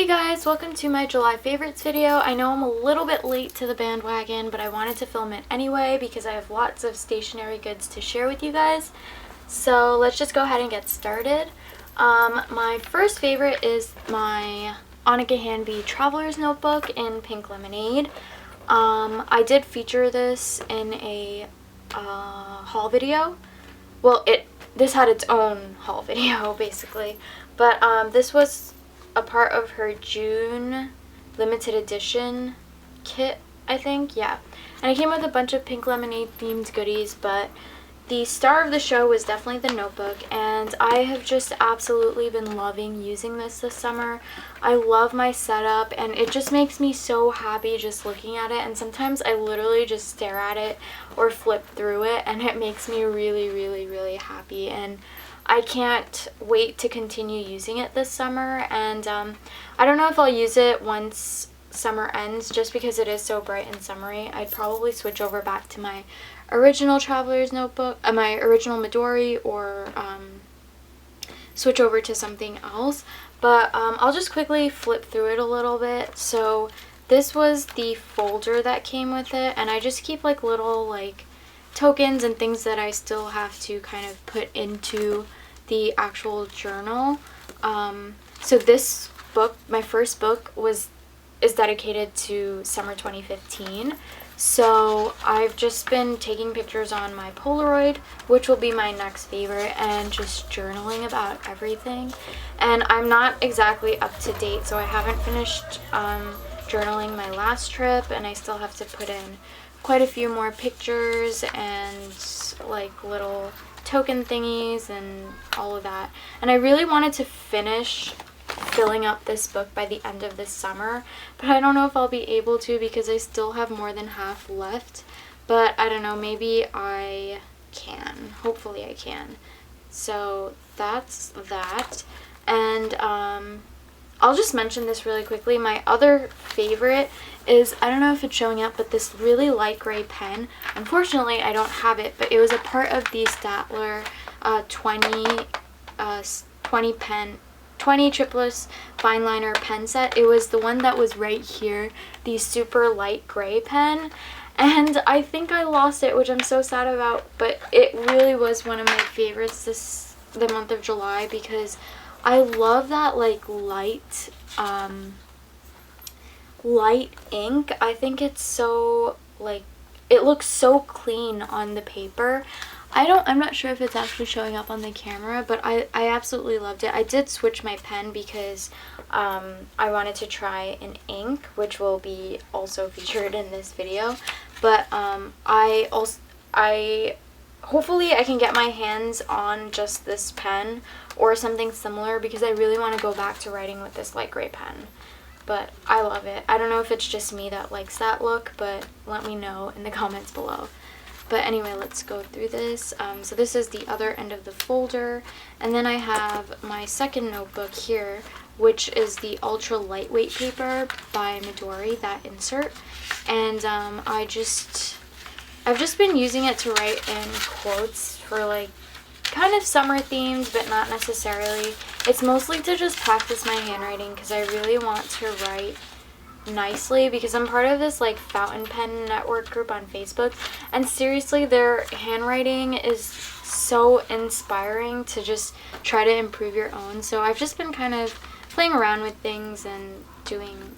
guys, welcome to my July favorites video. I know I'm a little bit late to the bandwagon, but I wanted to film it anyway because I have lots of stationery goods to share with you guys. So let's just go ahead and get started. My first favorite is my Annika Hanby Traveler's Notebook in Pink Lemonade. I did feature this in a haul video. Well, this had its own haul video basically, but this was a part of her June limited edition kit, I think. Yeah, and it came with a bunch of Pink Lemonade themed goodies, but the star of the show was definitely the notebook, and I have just absolutely been loving using this summer. I love my setup, and it just makes me so happy just looking at it, and sometimes I literally just stare at it or flip through it, and it makes me really happy, and I can't wait to continue using it this summer. And I don't know if I'll use it once summer ends, just because it is so bright and summery. I'd probably switch over back to my original Traveler's Notebook, my original Midori, or switch over to something else. But I'll just quickly flip through it a little bit. So this was the folder that came with it, and I just keep like little like tokens and things that I still have to kind of put into the actual journal. So this book, my first book, is dedicated to summer 2015. So I've just been taking pictures on my Polaroid, which will be my next favorite, and just journaling about everything. And I'm not exactly up to date, so I haven't finished journaling my last trip, and I still have to put in quite a few more pictures and like little token thingies and all of that. And I really wanted to finish filling up this book by the end of this summer, but I don't know if I'll be able to because I still have more than half left. But I don't know, maybe I can. Hopefully I can. So that's that. And I'll just mention this really quickly. My other favorite is, I don't know if it's showing up, but this really light gray pen. Unfortunately, I don't have it, but it was a part of the Staedtler 20 triplets fine liner pen set. It was the one that was right here, the super light gray pen. And I think I lost it, which I'm so sad about, but it really was one of my favorites the month of July, because I love that like light ink. I think it's so like, it looks so clean on the paper. I'm not sure if it's actually showing up on the camera, but I absolutely loved it. I did switch my pen because I wanted to try an ink, which will be also featured in this video. But hopefully I can get my hands on just this pen or something similar, because I really want to go back to writing with this light gray pen. But I love it. I don't know if it's just me that likes that look, but let me know in the comments below. But anyway, let's go through this. So this is the other end of the folder. And then I have my second notebook here, which is the ultra lightweight paper by Midori, that insert. And I've just been using it to write in quotes for like kind of summer themed, but not necessarily. It's mostly to just practice my handwriting, because I really want to write nicely, because I'm part of this like fountain pen network group on Facebook, and seriously, their handwriting is so inspiring to just try to improve your own. So I've just been kind of playing around with things and doing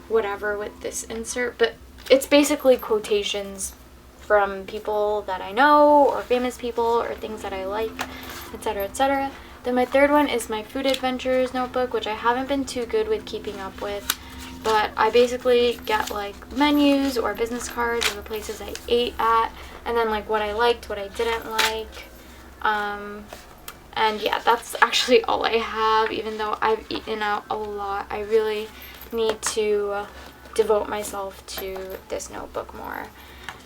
whatever with this insert, but it's basically quotations from people that I know, or famous people, or things that I like, etc, etc. Then my third one is my Food Adventures notebook, which I haven't been too good with keeping up with. But I basically get like menus or business cards of the places I ate at, and then like what I liked, what I didn't like. And yeah, that's actually all I have, even though I've eaten out a lot. I really need to devote myself to this notebook more.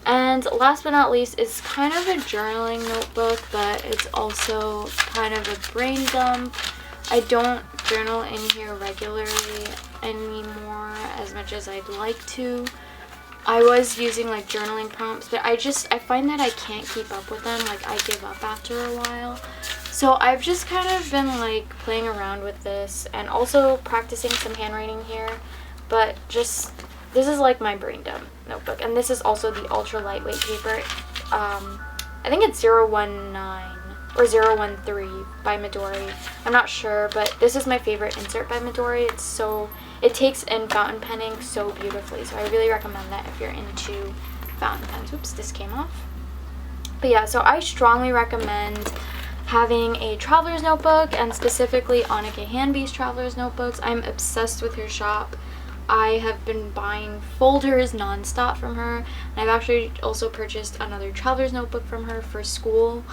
And last but not least is kind of a journaling notebook, but it's also kind of a brain dump. I don't journal in here regularly anymore as much as I'd like to. I was using like journaling prompts, but I find that I can't keep up with them. Like I give up after a while. So I've just kind of been like playing around with this and also practicing some handwriting here, but just, this is like my brain dump notebook, and this is also the ultra lightweight paper. I think it's 019 or 013 by Midori. I'm not sure, but this is my favorite insert by Midori. It takes in fountain penning so beautifully, so I really recommend that if you're into fountain pens. Oops, this came off. But yeah, so I strongly recommend having a traveler's notebook, and specifically Anneke Handby's traveler's notebooks. I'm obsessed with her shop. I have been buying folders nonstop from her, and I've actually also purchased another traveler's notebook from her for school.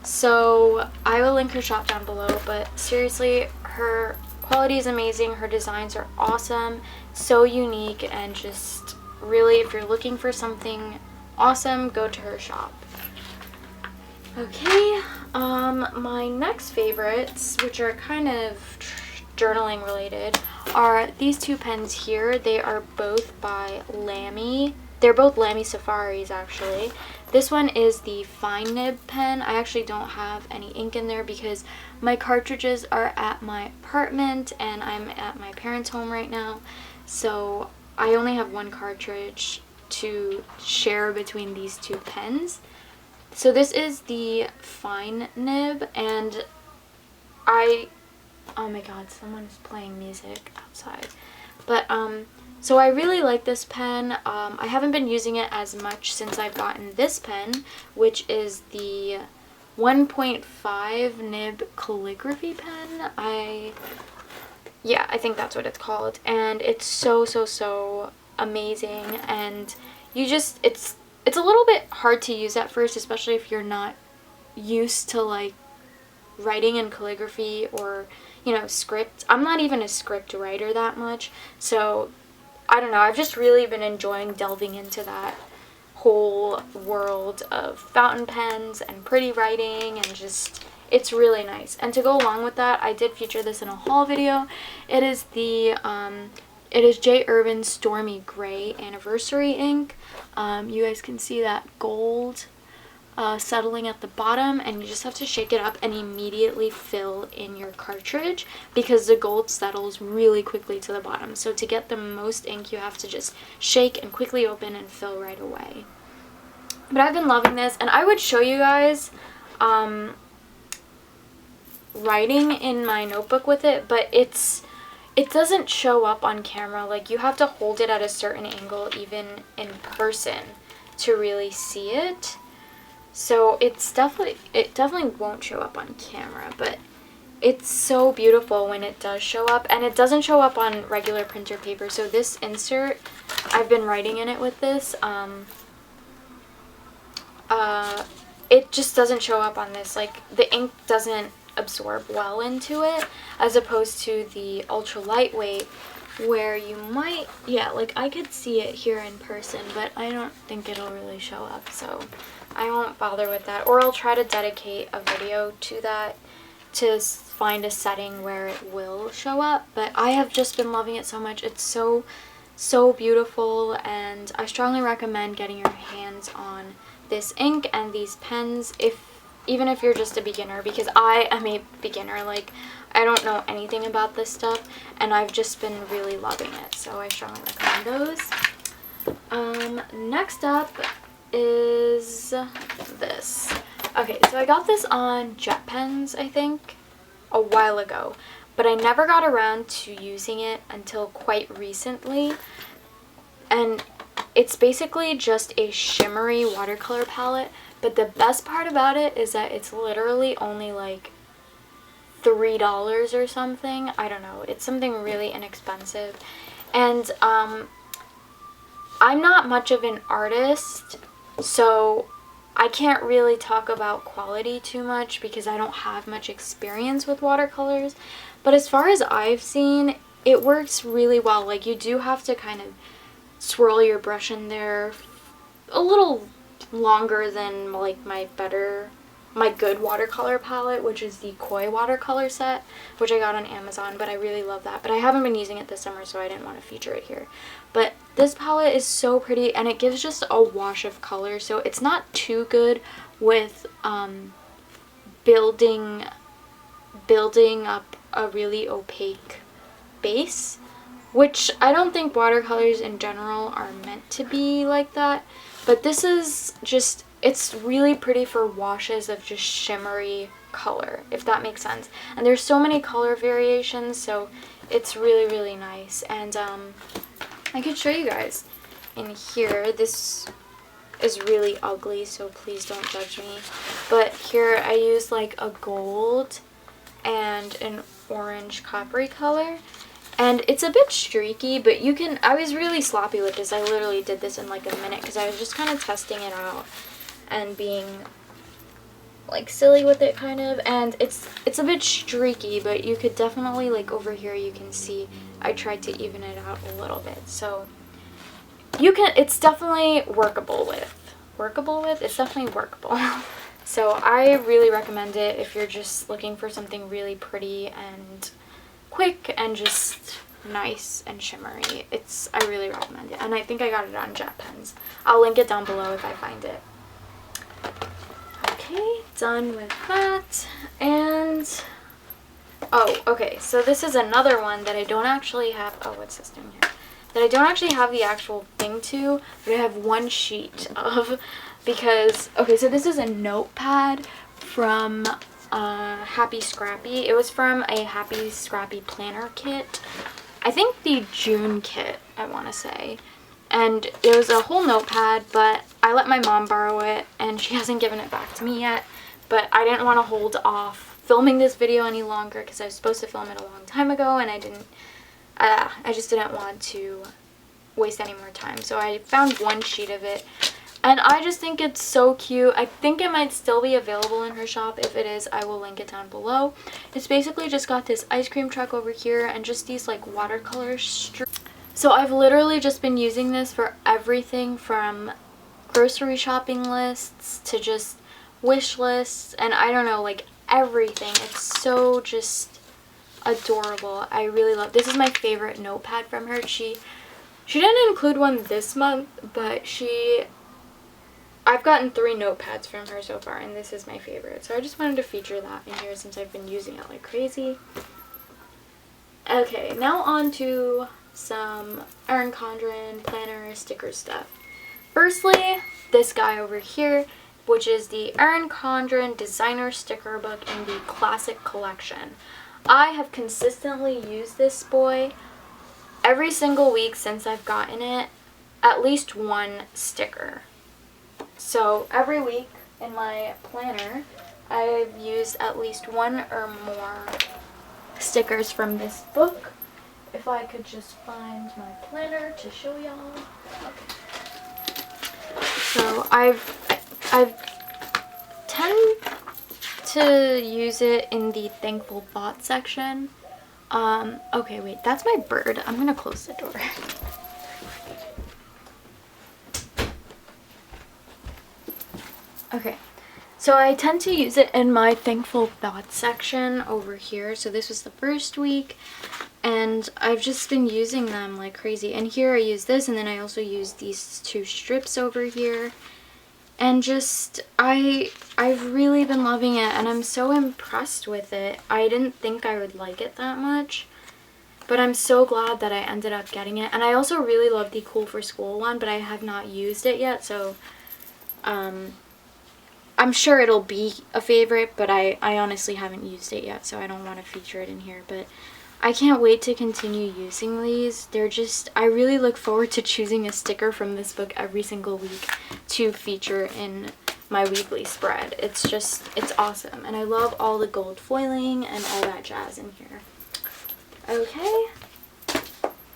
So I will link her shop down below, but seriously, her quality is amazing. Her designs are awesome, so unique, and just really, if you're looking for something awesome, go to her shop. Okay, my next favorites, which are kind of journaling related, are these two pens here. They are both by Lamy. They're both Lamy Safaris, actually. This one is the fine nib pen. I actually don't have any ink in there because my cartridges are at my apartment and I'm at my parents' home right now. So I only have one cartridge to share between these two pens. So this is the fine nib, and oh my god, someone's playing music outside. But so I really like this pen. I haven't been using it as much since I've gotten this pen, which is the 1.5 nib calligraphy pen. Yeah, I think that's what it's called, and it's so amazing. And it's a little bit hard to use at first, especially if you're not used to like writing in calligraphy or, you know, script. I'm not even a script writer that much, so I don't know, I've just really been enjoying delving into that whole world of fountain pens and pretty writing, and just, it's really nice. And to go along with that, I did feature this in a haul video. It is J. Irvin's Stormy Gray Anniversary ink. You guys can see that gold settling at the bottom, and you just have to shake it up and immediately fill in your cartridge because the gold settles really quickly to the bottom. So to get the most ink, you have to just shake and quickly open and fill right away. But I've been loving this, and I would show you guys writing in my notebook with it, but it doesn't show up on camera. Like, you have to hold it at a certain angle even in person to really see it. So it definitely won't show up on camera, but it's so beautiful when it does show up, and it doesn't show up on regular printer paper. So this insert, I've been writing in it with this, it just doesn't show up on this. Like, the ink doesn't absorb well into it, as opposed to the ultra lightweight, where you might, yeah, like I could see it here in person, but I don't think it'll really show up, so I won't bother with that. Or I'll try to dedicate a video to that to find a setting where it will show up. But I have just been loving it so much. It's so beautiful, and I strongly recommend getting your hands on this ink and these pens even if you're just a beginner, because I am a beginner. Like, I don't know anything about this stuff, and I've just been really loving it, so I strongly recommend those. Next up is this. Okay, so I got this on Jet Pens, I think, a while ago, but I never got around to using it until quite recently. And it's basically just a shimmery watercolor palette, but the best part about it is that it's literally only like $3 or something. I don't know. It's something really inexpensive. And I'm not much of an artist, so I can't really talk about quality too much because I don't have much experience with watercolors. But as far as I've seen, it works really well. Like, you do have to kind of swirl your brush in there a little longer than like my good watercolor palette, which is the Koi watercolor set, which I got on Amazon, but I really love that. But I haven't been using it this summer, so I didn't want to feature it here. But this palette is so pretty, and it gives just a wash of color, so it's not too good with building building up a really opaque base, which I don't think watercolors in general are meant to be like that, but this is just, it's really pretty for washes of just shimmery color, if that makes sense. And there's so many color variations, so it's really, really nice. And I could show you guys in here. This is really ugly, so please don't judge me. But here I use like a gold and an orange coppery color. And it's a bit streaky, but you can, I was really sloppy with this. I literally did this in like a minute because I was just kind of testing it out and being like silly with it kind of. And it's a bit streaky, but you could definitely, like over here you can see I tried to even it out a little bit. So you can, it's definitely workable with. It's definitely workable. So I really recommend it if you're just looking for something really pretty and quick and just nice and shimmery. I really recommend it, and I think I got it on Jet Pens. I'll link it down below if I find it. Okay, done with that. And oh, okay, so this is another one that I don't actually have. Oh, what's this doing here? That I don't actually have the actual thing to, but I have one sheet of, because okay, so this is a notepad from Happy Scrappy. It was from a Happy Scrappy planner kit. I think the June kit, I want to say. And it was a whole notepad, but I let my mom borrow it, and she hasn't given it back to me yet. But I didn't want to hold off filming this video any longer because I was supposed to film it a long time ago, and I just didn't want to waste any more time. So I found one sheet of it. And I just think it's so cute. I think it might still be available in her shop. If it is, I will link it down below. It's basically just got this ice cream truck over here and just these like watercolor strips. So I've literally just been using this for everything from grocery shopping lists to just wish lists, and I don't know, like everything. It's so just adorable. I really love, this is my favorite notepad from her. She didn't include one this month, but I've gotten 3 notepads from her so far, and this is my favorite. So I just wanted to feature that in here since I've been using it like crazy. Okay, now on to some Erin Condren planner sticker stuff. Firstly, this guy over here, which is the Erin Condren designer sticker book in the classic collection. I have consistently used this boy every single week since I've gotten it, at least one sticker. So every week in my planner, I've used at least one or more stickers from this book. If I could just find my planner to show y'all. Okay. So I've tend to use it in the thankful thought section. Okay, wait, that's my bird. I'm gonna close the door. Okay, so I tend to use it in my thankful thoughts section over here. So this was the first week, and I've just been using them like crazy. And here I use this, and then I also use these 2 strips over here. And just, I've really been loving it, and I'm so impressed with it. I didn't think I would like it that much, but I'm so glad that I ended up getting it. And I also really love the Cool for School one, but I have not used it yet, so I'm sure it'll be a favorite, but I honestly haven't used it yet, so I don't want to feature it in here. But I can't wait to continue using these. They're just, I really look forward to choosing a sticker from this book every single week to feature in my weekly spread. It's just, it's awesome. And I love all the gold foiling and all that jazz in here. Okay.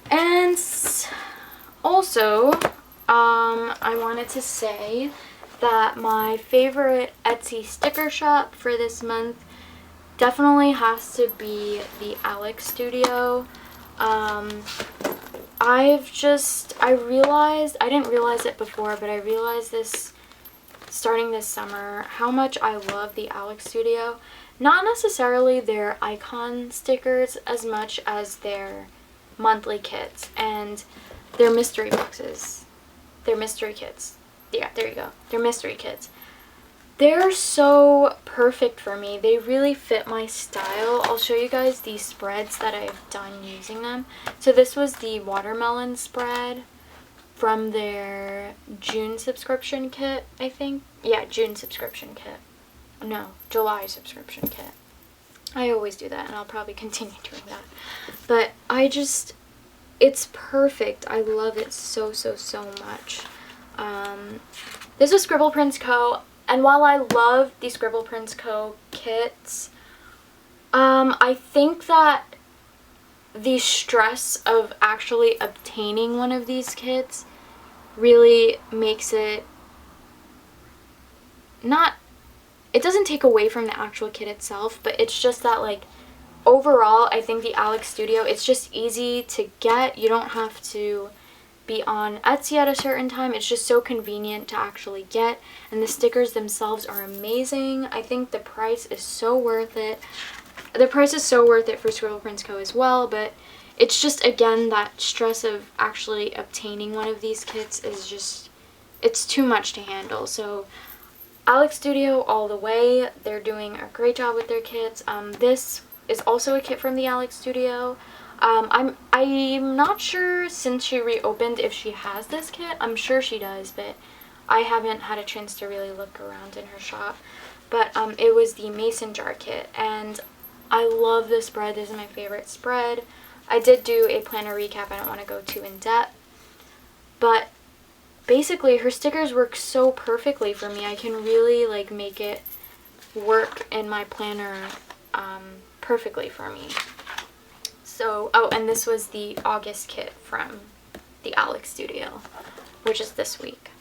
And also, I wanted to say that my favorite Etsy sticker shop for this month definitely has to be the Alex Studio. I realized, I didn't realize it before, but I realized this starting this summer, how much I love the Alex Studio. Not necessarily their icon stickers as much as their monthly kits and their mystery boxes. Their mystery kits. Yeah, there you go. They're mystery kits. They're so perfect for me. They really fit my style. I'll show you guys these spreads that I've done using them. So this was the watermelon spread from their June subscription kit, I think. Yeah, June subscription kit. No, July subscription kit. I always do that, and I'll probably continue doing that. But it's perfect. I love it so, so, so much. This was Scribble Prints Co. And while I love the Scribble Prints Co. kits, I think that the stress of actually obtaining one of these kits really makes it it doesn't take away from the actual kit itself, but it's just that, like, overall, I think the Alex Studio, it's just easy to get. You don't have to be on Etsy at a certain time. It's just so convenient to actually get, and the stickers themselves are amazing. I think the price is so worth it. The price is so worth it for Scribble Prints Co. as well, but it's just, again, that stress of actually obtaining one of these kits is just, it's too much to handle. So Alex Studio all the way. They're doing a great job with their kits. This is also a kit from the Alex Studio. I'm not sure, since she reopened, if she has this kit. I'm sure she does, but I haven't had a chance to really look around in her shop. But it was the mason jar kit, and I love this spread. This is my favorite spread. I did do a planner recap. I don't want to go too in depth, but basically her stickers work so perfectly for me. I can really, like, make it work in my planner perfectly for me. So, oh, and this was the August kit from the Alex Studio, which is this week.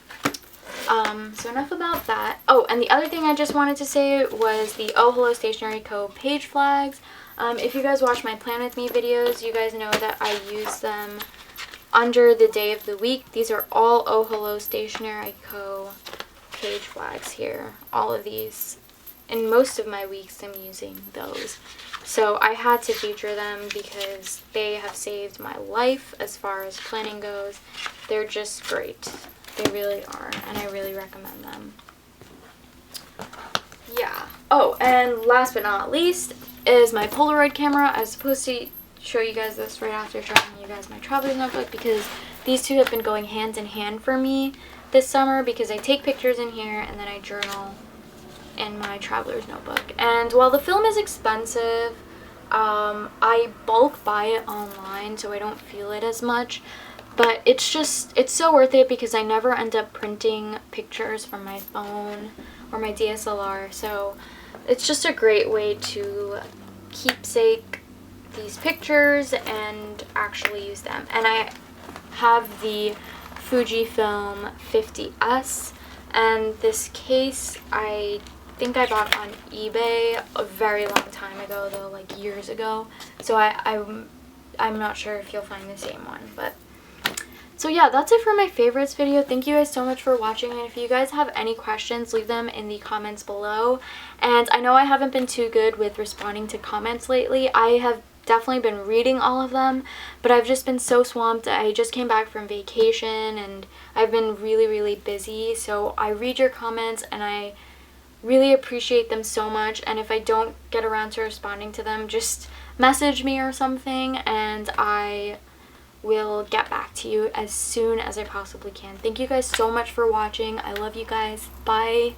So enough about that. Oh, and the other thing I just wanted to say was the Oh Hello Stationery Co. page flags. If you guys watch my Plan With Me videos, you guys know that I use them under the day of the week. These are all Oh Hello Stationery Co. page flags here. All of these. In most of my weeks, I'm using those. So I had to feature them because they have saved my life as far as planning goes. They're just great. They really are, and I really recommend them. Yeah. Oh, and last but not least is my Polaroid camera. I was supposed to show you guys this right after showing you guys my traveler's notebook, because these two have been going hand in hand for me this summer, because I take pictures in here and then I journal in my traveler's notebook. And while the film is expensive, I bulk buy it online so I don't feel it as much, but it's so worth it because I never end up printing pictures from my phone or my DSLR. So it's just a great way to keepsake these pictures and actually use them. And I have the Fujifilm 50S, and this case I think I bought on eBay a very long time ago, though, like years ago. So I'm not sure if you'll find the same one, but so yeah, that's it for my favorites video. Thank you guys so much for watching, and if you guys have any questions, leave them in the comments below. And I know I haven't been too good with responding to comments lately. I have definitely been reading all of them, but I've just been so swamped. I just came back from vacation and I've been really, really busy. So I read your comments and I really appreciate them so much, and if I don't get around to responding to them, just message me or something and I will get back to you as soon as I possibly can. Thank you guys so much for watching. I love you guys. Bye.